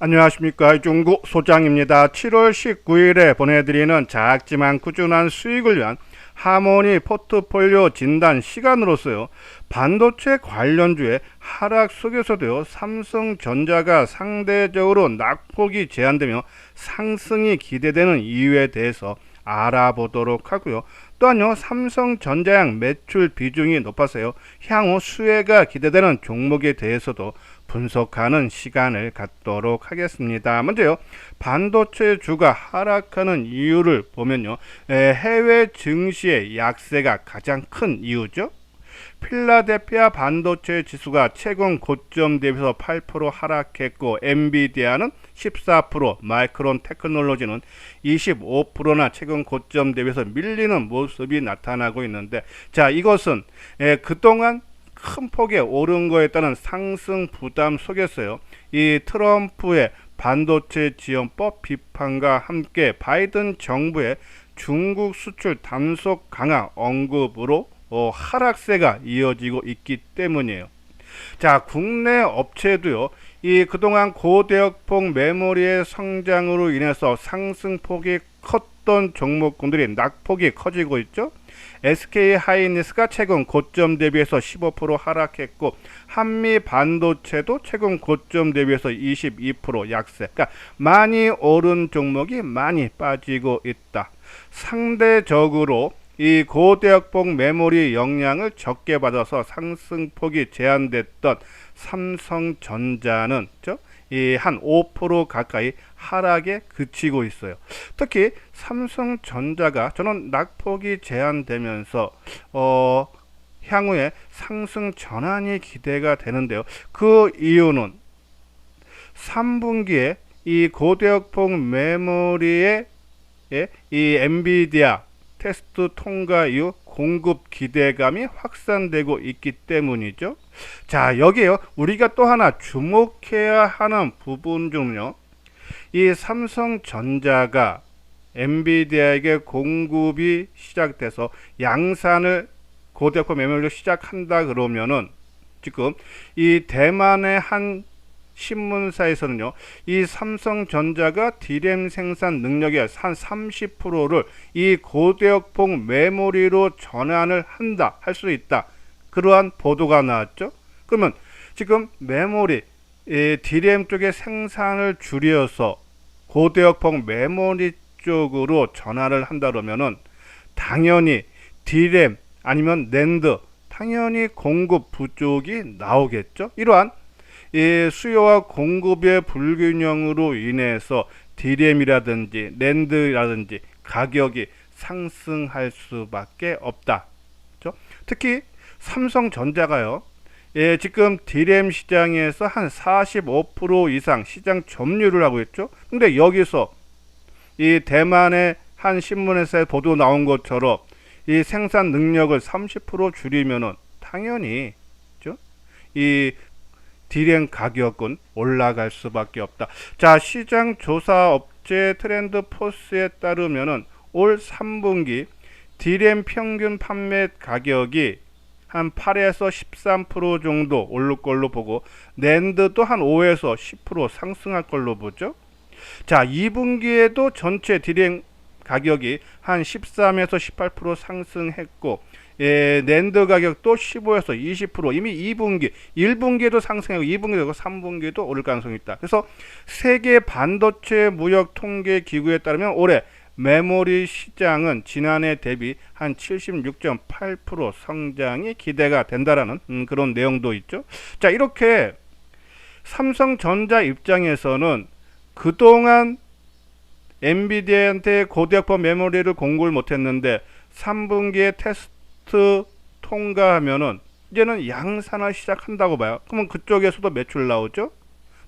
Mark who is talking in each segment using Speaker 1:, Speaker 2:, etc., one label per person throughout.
Speaker 1: 안녕하십니까. 중구 소장입니다. 7월 19일에 보내드리는 작지만 꾸준한 수익을 위한 하모니 포트폴리오 진단 시간으로서요, 반도체 관련주의 하락 속에서도요, 삼성전자가 상대적으로 낙폭이 제한되며 상승이 기대되는 이유에 대해서 알아보도록 하고요. 또한요, 삼성전자양 매출 비중이 높아서요, 향후 수혜가 기대되는 종목에 대해서도 분석하는 시간을 갖도록 하겠습니다. 먼저요, 반도체 주가 하락하는 이유를 보면요, 해외 증시의 약세가 가장 큰 이유죠. 필라델피아 반도체 지수가 최근 고점 대비해서 8% 하락했고, 엔비디아는 14%, 마이크론 테크놀로지는 25%나 최근 고점 대비해서 밀리는 모습이 나타나고 있는데, 자, 이것은 그동안 큰 폭에 오른 거에 따른 상승 부담 속에서요, 이 트럼프의 반도체 지원법 비판과 함께 바이든 정부의 중국 수출 단속 강화 언급으로 하락세가 이어지고 있기 때문이에요. 자, 국내 업체도요, 이 그동안 고대역폭 메모리의 성장으로 인해서 상승폭이 컸던 종목군들이 낙폭이 커지고 있죠. SK 하이닉스가 최근 고점 대비해서 15% 하락했고, 한미 반도체도 최근 고점 대비해서 22% 약세. 그러니까 많이 오른 종목이 많이 빠지고 있다. 상대적으로 이 고대역폭 메모리 영향을 적게 받아서 상승폭이 제한됐던 삼성전자는 이 한 5% 가까이 하락에 그치고 있어요. 특히 삼성전자가 저는 낙폭이 제한되면서 향후에 상승 전환이 기대가 되는데요. 그 이유는 3분기에 이 고대역폭 메모리의 이 엔비디아 테스트 통과 이후 공급 기대감이 확산되고 있기 때문이죠. 자, 여기에요, 우리가 또 하나 주목해야 하는 부분 중요, 이 삼성전자가 엔비디아에게 공급이 시작돼서 양산을 고대역폭 메모리로 시작한다 그러면은, 지금 이 대만의 한 신문사에서는요, 이 삼성전자가 D램 생산 능력의 한 30%를 이 고대역폭 메모리로 전환을 한다, 할 수 있다, 그러한 보도가 나왔죠. 그러면 지금 메모리, D램 쪽의 생산을 줄여서 고대역폭 메모리 쪽으로 전환을 한다 그러면은, 당연히 D램 아니면 낸드, 당연히 공급 부족이 나오겠죠. 이러한 수요와 공급의 불균형으로 인해서 D램이라든지 낸드라든지 가격이 상승할 수밖에 없다. 그렇죠? 특히 삼성전자가요, 지금 D램 시장에서 한 45% 이상 시장 점유를 하고 있죠. 근데 여기서 이 대만의 한 신문에서 보도 나온 것처럼 이 생산 능력을 30% 줄이면은 당연히 이 D램 가격은 올라갈 수밖에 없다. 자, 시장 조사 업체 트렌드 포스에 따르면은 올 3분기 D램 평균 판매 가격이 한 8에서 13% 정도 오를 걸로 보고, 낸드도 한 5에서 10% 상승할 걸로 보죠. 자, 2분기에도 전체 D램 가격이 한 13에서 18% 상승했고, 낸드 가격도 15에서 20%, 이미 2분기, 1분기에도 상승하고 2분기도 3분기도 오를 가능성이 있다. 그래서 세계 반도체 무역 통계 기구에 따르면 올해 메모리 시장은 지난해 대비 한 76.8% 성장이 기대가 된다라는 그런 내용도 있죠. 자, 이렇게 삼성전자 입장에서는 그동안 엔비디아한테 고대역폭 메모리를 공급을 못했는데 3분기에 테스트 통과하면은 이제는 양산을 시작한다고 봐요. 그러면 그쪽에서도 매출 나오죠.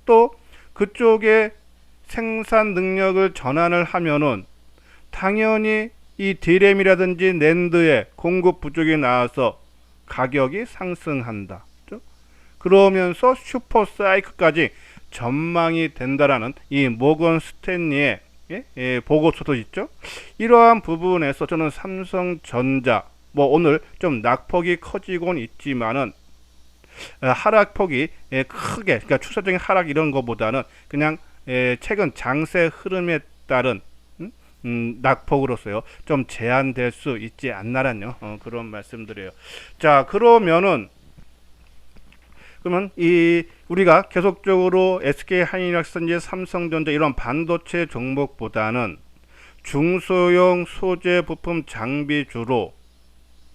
Speaker 1: 또 그쪽에 생산 능력을 전환을 하면은 당연히 이 D램이라든지 낸드의 공급 부족이 나와서 가격이 상승한다. 그러면서 슈퍼 사이클까지 전망이 된다라는 이 모건 스탠리의 보고서도 있죠. 이러한 부분에서 저는 삼성전자, 오늘 좀 낙폭이 커지곤 있지만은 하락폭이 크게, 그러니까 추세적인 하락 이런 거보다는 그냥 최근 장세 흐름에 따른 낙폭으로서요 좀 제한될 수 있지 않나란요 그런 말씀드려요. 자, 그러면 이 우리가 계속적으로 SK 하이닉스든지 삼성전자 이런 반도체 종목보다는 중소형 소재 부품 장비주로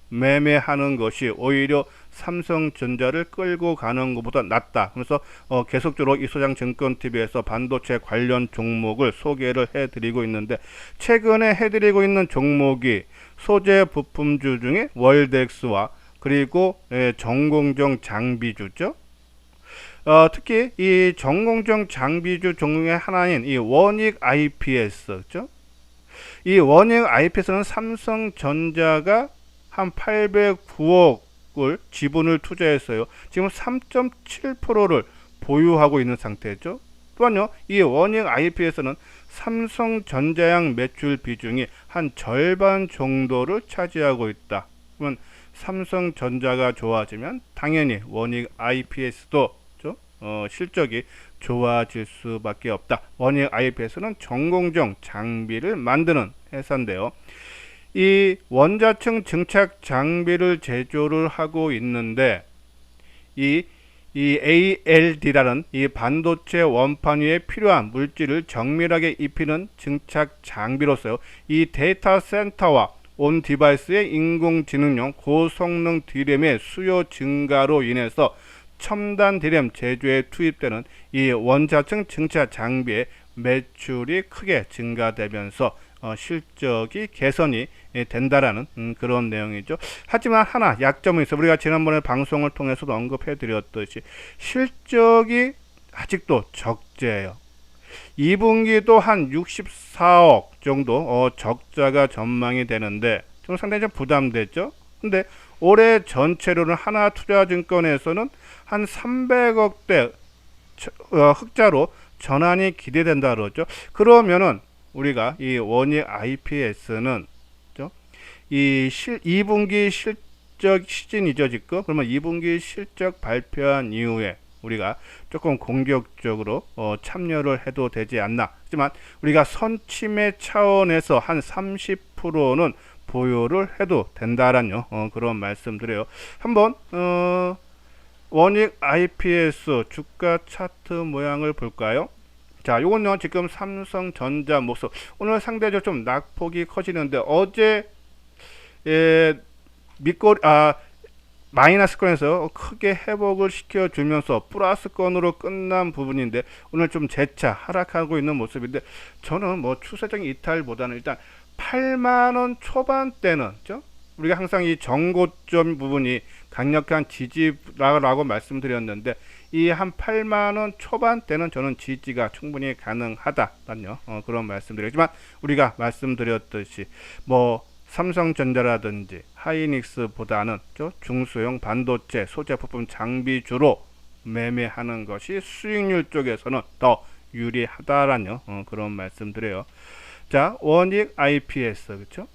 Speaker 1: 매매하는 것이 오히려 삼성전자를 끌고 가는 것보다 낫다. 그래서 계속적으로 이소장 증권TV에서 반도체 관련 종목을 소개를 해드리고 있는데, 최근에 해드리고 있는 종목이 소재 부품주 중에 월덱스와 그리고 전공정 장비주죠. 특히 이 전공정 장비주 종목의 하나인 이 원익 IPS죠. 이 원익 IPS는 삼성전자가 한 809억을 지분을 투자했어요. 지금 3.7%를 보유하고 있는 상태죠. 또한요, 이 원익 IPS는 삼성전자양 매출 비중이 한 절반 정도를 차지하고 있다. 그러면 삼성전자가 좋아지면 당연히 원익 IPS도 실적이 좋아질 수밖에 없다. 원익 IPS는 전공정 장비를 만드는 회사인데요. 이 원자층 증착 장비를 제조를 하고 있는데, 이 ALD라는 이 반도체 원판 위에 필요한 물질을 정밀하게 입히는 증착 장비로서요, 이 데이터 센터와 온 디바이스의 인공지능용 고성능 D램의 수요 증가로 인해서 첨단 D램 제조에 투입되는 이 원자층 증착 장비의 매출이 크게 증가되면서 실적이 개선이 된다라는 그런 내용이죠. 하지만 하나 약점이 있어. 우리가 지난번에 방송을 통해서도 언급해 드렸듯이 실적이 아직도 적재예요. 2분기도 한 64억 정도 적자가 전망이 되는데 좀 상당히 좀 부담되죠. 근데 올해 전체로는 하나투자증권에서는 한 300억대 흑자로 전환이 기대된다 그러죠. 그러면은 우리가 이 원익 IPS는 이 2분기 실적 시즌이죠 지금. 그러면 2분기 실적 발표한 이후에 우리가 조금 공격적으로 참여를 해도 되지 않나. 하지만 우리가 선침해 차원에서 한 30%는 보유를 해도 된다라는 그런 말씀드려요. 한번 원익 IPS 주가 차트 모양을 볼까요? 자, 요건요 지금 삼성전자 모습 오늘 상대적으로 좀 낙폭이 커지는데, 어제 마이너스권에서 크게 회복을 시켜주면서 플러스권으로 끝난 부분인데, 오늘 좀 재차 하락하고 있는 모습인데, 저는 뭐 추세적인 이탈보다는 일단 8만원 초반대는 우리가 항상 이 정고점 부분이 강력한 지지라고 말씀드렸는데, 이 한 8만원 초반대는 저는 지지가 충분히 가능하다라는 그런 말씀드리지만, 우리가 말씀드렸듯이 뭐 삼성전자라든지 하이닉스보다는 중소형 반도체 소재 부품 장비주로 매매하는 것이 수익률 쪽에서는 더 유리하다라는 그런 말씀드려요. 자, 원익 IPS 그렇죠?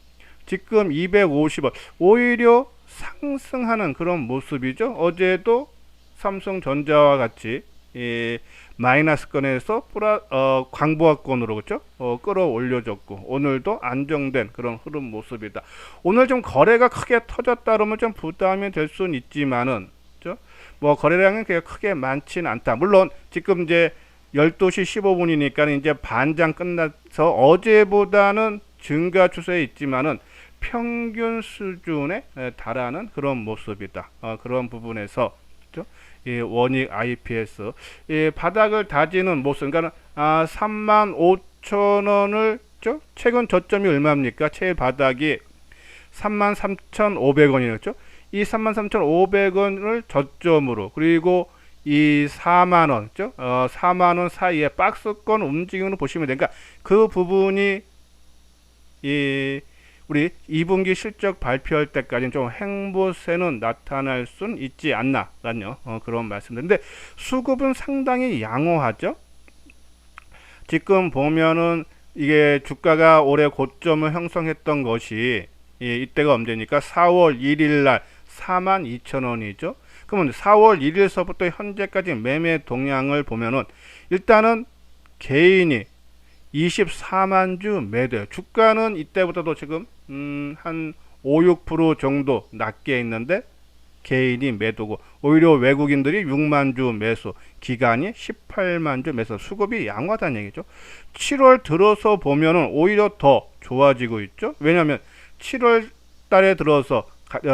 Speaker 1: 지금 250원 오히려 상승하는 그런 모습이죠. 어제도 삼성전자와 같이 마이너스권에서 광부하권으로 그렇죠? 끌어올려줬고, 오늘도 안정된 그런 흐름 모습이다. 오늘 좀 거래가 크게 터졌다 그러면 좀 부담이 될 수는 있지만은 뭐 거래량은 그렇게 크게 많지는 않다. 물론 지금 이제 12시 15분이니까 이제 반장 끝나서 어제보다는 증가 추세에 있지만은 평균 수준에 달하는 그런 모습이다. 그런 부분에서 이 원익 IPS 바닥을 다지는 모습, 그러니까 35,000원을 최근 저점이 얼마입니까? 최 바닥이 33,500원이었죠. 이 33,500원을 저점으로, 그리고 이 4만원, 4만원 사이에 박스권 움직임을 보시면 되니까 그 부분이 우리 2분기 실적 발표할 때까지는 좀 행보세는 나타날 수는 있지 않나라는 그런 말씀인데, 수급은 상당히 양호하죠. 지금 보면은 이게 주가가 올해 고점을 형성했던 것이 이때가 언제니까 4월 1일 날 42,000원이죠. 그러면 4월 1일서부터 현재까지 매매 동향을 보면은 일단은 개인이 24만 주 매도해요. 주가는 이때보다도 지금 한 5, 6% 정도 낮게 있는데 개인이 매도고, 오히려 외국인들이 6만 주 매수, 기간이 18만 주 매수, 수급이 양호하다는 얘기죠. 7월 들어서 보면은 오히려 더 좋아지고 있죠. 왜냐하면 7월 달에 들어서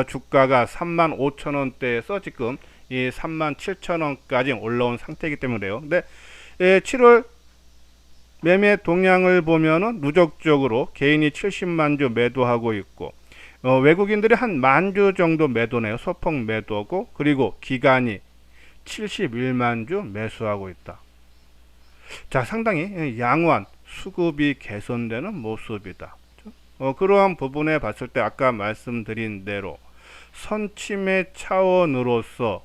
Speaker 1: 주가가 3만 5천 원대에서 지금 이 3만 7천 원까지 올라온 상태이기 때문에요. 근데 7월 매매 동향을 보면은 누적적으로 개인이 70만 주 매도하고 있고, 외국인들이 한 1만 주 정도 매도네요. 소폭 매도고, 그리고 기간이 71만 주 매수하고 있다. 자, 상당히 양호한 수급이 개선되는 모습이다. 그러한 부분에 봤을 때 아까 말씀드린 대로 선침의 차원으로서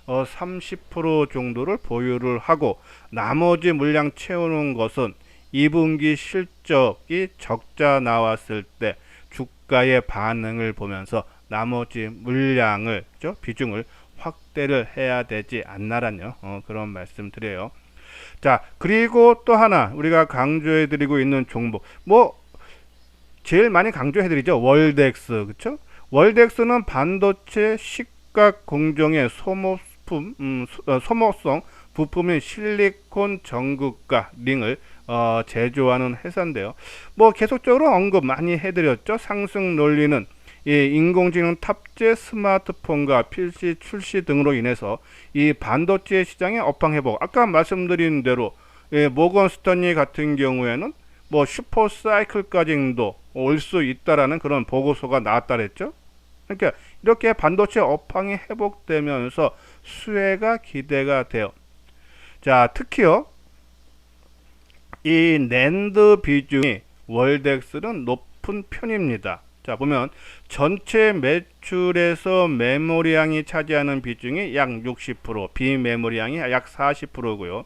Speaker 1: 30% 정도를 보유를 하고, 나머지 물량 채우는 것은 2분기 실적이 적자 나왔을 때 주가의 반응을 보면서 나머지 물량을 비중을 확대를 해야 되지 않나라는 그런 말씀 드려요. 자, 그리고 또 하나 우리가 강조해 드리고 있는 종목, 제일 많이 강조해 드리죠. 월덱스. 그렇죠? 월덱스는 반도체 식각 공정의 소모성 부품인 실리콘 전극과 링을 제조하는 회사인데요. 계속적으로 언급 많이 해드렸죠. 상승 논리는 인공지능 탑재 스마트폰과 PC 출시 등으로 인해서 이 반도체 시장의 업황 회복, 아까 말씀드린 대로 모건 스탠리 같은 경우에는 슈퍼 사이클까지도 올 수 있다라는 그런 보고서가 나왔다 그랬죠. 그러니까 이렇게 반도체 업황이 회복되면서 수혜가 기대가 돼요. 자, 특히요, 이 낸드 비중이 월덱스는 높은 편입니다. 자, 보면 전체 매출에서 메모리양이 차지하는 비중이 약 60%, 비메모리양이 약 40%고요.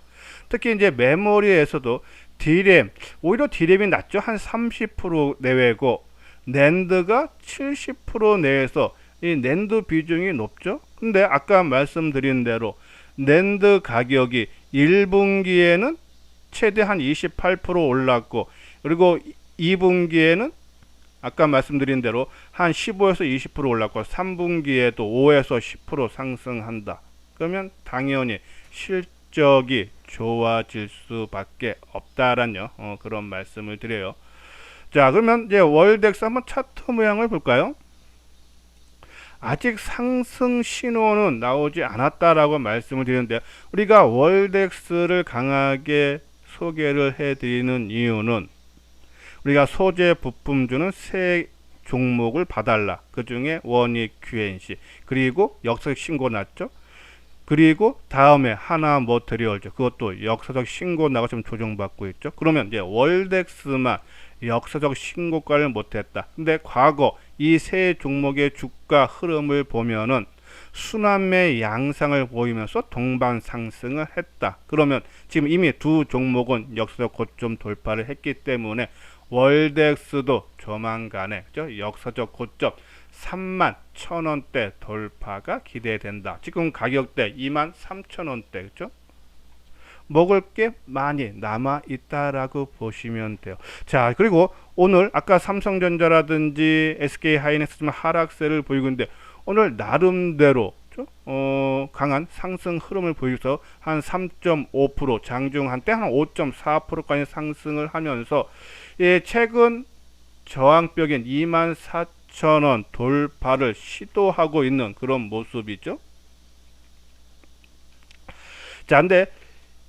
Speaker 1: 특히 이제 메모리에서도 D램, 오히려 D램이 낮죠. 한 30% 내외고, 낸드가 70% 내에서 이 낸드 비중이 높죠. 근데 아까 말씀드린 대로 낸드 가격이 1분기에는 최대 한 28% 올랐고, 그리고 2분기에는 아까 말씀드린 대로 한 15에서 20% 올랐고, 3분기에도 5에서 10% 상승한다. 그러면 당연히 실적이 좋아질 수밖에 없다라는 그런 말씀을 드려요. 자, 그러면 이제 월덱스 한번 차트 모양을 볼까요? 아직 상승 신호는 나오지 않았다라고 말씀을 드리는데, 우리가 월덱스를 강하게 소개를 해드리는 이유는 우리가 소재 부품주는 세 종목을 봐달라. 그 중에 원익 QNC, 그리고 역사적 신고 났죠. 그리고 다음에 하나 모트리얼즈, 그것도 역사적 신고 나가 좀 조정받고 있죠. 그러면 이제 월덱스만 역사적 신고가를 못했다. 근데 과거 이 세 종목의 주가 흐름을 보면은 순환매 양상을 보이면서 동반 상승을 했다. 그러면 지금 이미 두 종목은 역사적 고점 돌파를 했기 때문에 월덱스도 조만간에 역사적 고점 31,000원대 돌파가 기대된다. 지금 가격대 23,000원대, 그렇죠? 먹을 게 많이 남아 있다라고 보시면 돼요. 자, 그리고 오늘 아까 삼성전자라든지 SK하이닉스 좀 하락세를 보이고 있는데, 오늘 나름대로 강한 상승 흐름을 보여서 한 3.5%, 장중 한때 한 5.4%까지 상승을 하면서 최근 저항벽인 24,000원 돌파를 시도하고 있는 그런 모습이죠. 자, 근데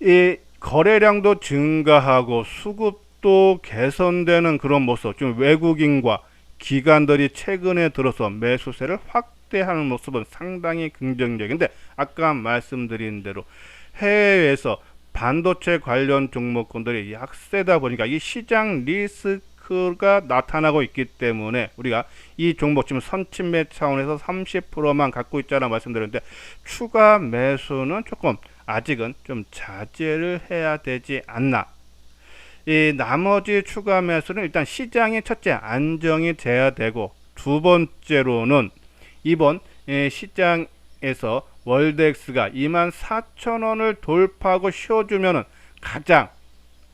Speaker 1: 이 거래량도 증가하고 수급도 개선되는 그런 모습, 좀 외국인과 기관들이 최근에 들어서 매수세를 확대하는 모습은 상당히 긍정적인데, 아까 말씀드린 대로 해외에서 반도체 관련 종목군들이 약세다 보니까 이 시장 리스크가 나타나고 있기 때문에 우리가 이 종목 지금 선침매 차원에서 30%만 갖고 있잖아 말씀드렸는데, 추가 매수는 조금 아직은 좀 자제를 해야 되지 않나. 이 나머지 추가 매수는 일단 시장이 첫째 안정이 돼야 되고, 두 번째로는 이번 시장에서 월덱스가 24,000원을 돌파하고 쉬어주면은 가장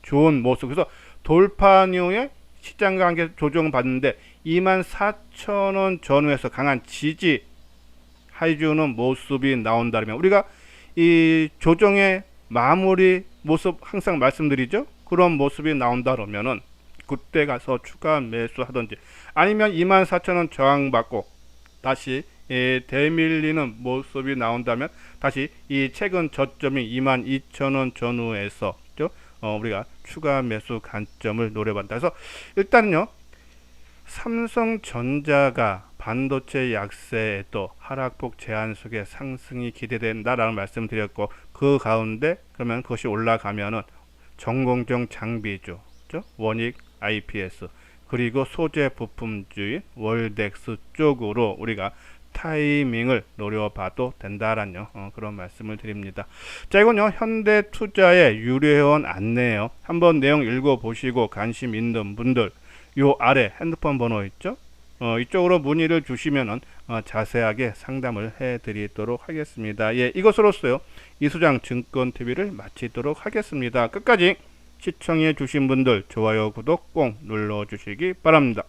Speaker 1: 좋은 모습. 그래서 돌파 이후에 시장과 함께 조정받는데 24,000원 전후에서 강한 지지 해주는 모습이 나온다면 우리가 이 조정의 마무리 모습 항상 말씀드리죠. 그런 모습이 나온다 그러면은 그때 가서 추가 매수하든지 아니면 24,000원 저항받고 다시 대밀리는 모습이 나온다면 다시 이 최근 저점이 22,000원 전후에서 우리가 추가 매수 관점을 노려본다. 그래서 일단은요, 삼성전자가 반도체 약세에도 하락폭 제한 속에 상승이 기대된다라는 말씀을 드렸고, 그 가운데 그러면 그것이 올라가면은 전공정 장비주, 원익, IPS, 그리고 소재 부품주인 월덱스 쪽으로 우리가 타이밍을 노려봐도 된다라는 그런 말씀을 드립니다. 자, 이건요 현대투자의 유료회원 안내예요. 한번 내용 읽어보시고 관심 있는 분들 요 아래 핸드폰 번호 있죠? 이쪽으로 문의를 주시면은 자세하게 상담을 해드리도록 하겠습니다. 예, 이것으로써요 이수장 증권TV를 마치도록 하겠습니다. 끝까지 시청해 주신 분들 좋아요 구독 꼭 눌러주시기 바랍니다.